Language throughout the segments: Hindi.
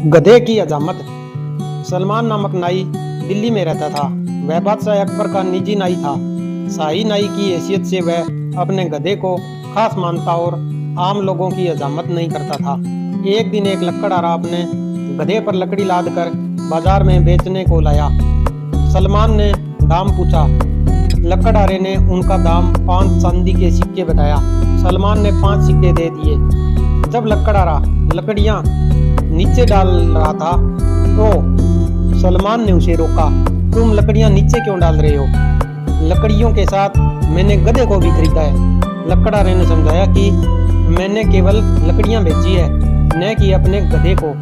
गधे की अजामत। सलमान नामक नाई दिल्ली में रहता था। वह बादशाह अकबर का निजी नाई था। शाही नाई की हैसियत से वह अपने गधे को खास मानता और आम लोगों की अजामत नहीं करता था। एक दिन एक लकड़हारा अपने गधे पर लकड़ी लाद कर बाजार में बेचने को लाया। सलमान ने दाम पूछा। लकड़हारे ने उनका दाम 5 चांदी के सिक्के बताया। सलमान ने 5 सिक्के दे दिए। जब लकड़हारा लकड़ियां नीचे डाल रहा था तो सलमान ने उसे रोका। तुम लकड़ियां नीचे क्यों डाल रहे हो? लकड़ियों के साथ मैंने गधे को भी खरीदा है। लकड़हारे ने समझाया कि मैंने केवल लकड़ियां बेची है, न कि अपने गधे को।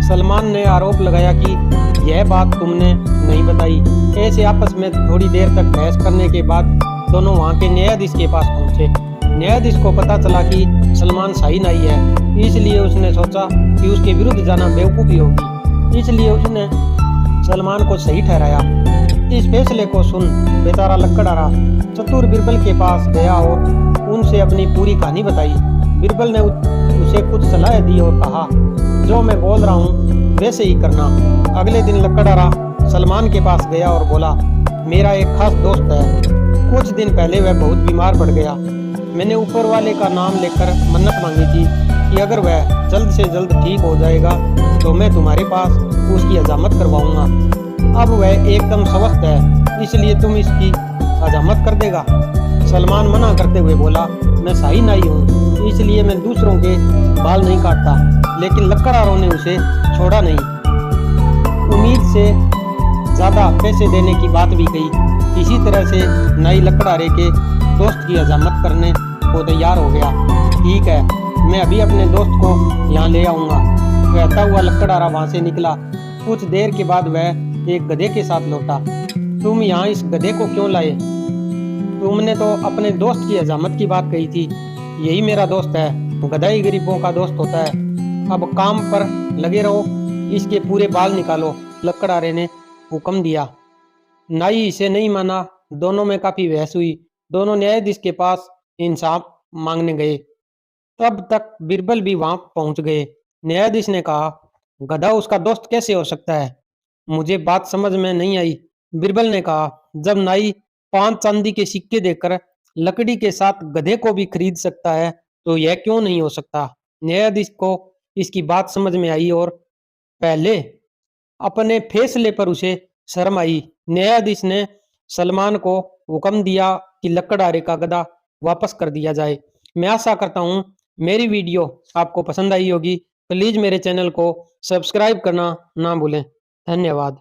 सलमान ने आरोप लगाया कि यह बात तुमने नहीं बताई। ऐसे आपस में थोड़ी देर तक बहस करने के बाद दोनों वहां के न्यायाधीश के पास पहुंचे। न्यायाधीश को पता चला कि सलमान शाही नाई है, इसलिए उसने सोचा कि उसके विरुद्ध जाना बेवकूफ़ी होगी। इसलिए उसने सलमान को सही ठहराया। इस फैसले को सुन बेचारा लकड़हारा चतुर बिरबल के पास गया और उनसे अपनी पूरी कहानी बताई। बिरबल ने उसे कुछ सलाह दी और कहा, जो मैं बोल रहा हूँ वैसे ही करना। अगले दिन लकड़हारा सलमान के पास गया और बोला, मेरा एक खास दोस्त है। कुछ दिन पहले वह बहुत बीमार पड़ गया। मैंने ऊपर वाले का नाम लेकर मन्नत मांगी थी कि अगर वह जल्द से जल्द ठीक हो जाएगा तो मैं तुम्हारे पास उसकी हजामत करवाऊंगा। अब वह एकदम स्वस्थ है, इसलिए तुम इसकी हजामत कर देगा? सलमान मना करते हुए बोला, मैं शाही नाई हूँ, इसलिए मैं दूसरों के बाल नहीं काटता। लेकिन लकड़हारों ने उसे छोड़ा नहीं। उम्मीद से ज्यादा पैसे देने की बात भी कही। इसी तरह से नाई लकड़हारे के दोस्त की हजामत करने को तैयार हो गया। ठीक है, मैं अभी अपने दोस्त को यहाँ ले आऊँगा। कहता हुआ लकड़हारा वहाँ से निकला। कुछ देर के बाद वह एक गधे के साथ लौटा। तुम यहाँ इस गधे को क्यों लाए? तुमने तो अपने दोस्त की हजामत की बात कही थी। यही मेरा दोस्त है। गधा ही गरीबों का दोस्त होता है। अब काम पर लगे रहो, इसके पूरे बाल निकालो, लकड़हारे ने हुक्म दिया। नाई इसे नहीं माना। दोनों में काफी बहस हुई। दोनों न्यायाधीश के पास इंसाफ मांगने गए। तब तक बिरबल भी वहां पहुंच गए। न्यायाधीश ने कहा, गधा उसका दोस्त कैसे हो सकता है? मुझे बात समझ में नहीं आई। बिरबल ने कहा, जब नाई 5 चांदी के सिक्के देकर लकड़ी के साथ गधे को भी खरीद सकता है तो यह क्यों नहीं हो सकता? न्यायाधीश को इसकी बात समझ में आई और पहले अपने फैसले पर उसे शर्म आई। न्यायाधीश ने सलमान को हुक्म दिया कि लकड़हारे का गधा वापस कर दिया जाए। मैं आशा करता हूँ मेरी वीडियो आपको पसंद आई होगी। प्लीज़ मेरे चैनल को सब्सक्राइब करना ना भूलें। धन्यवाद।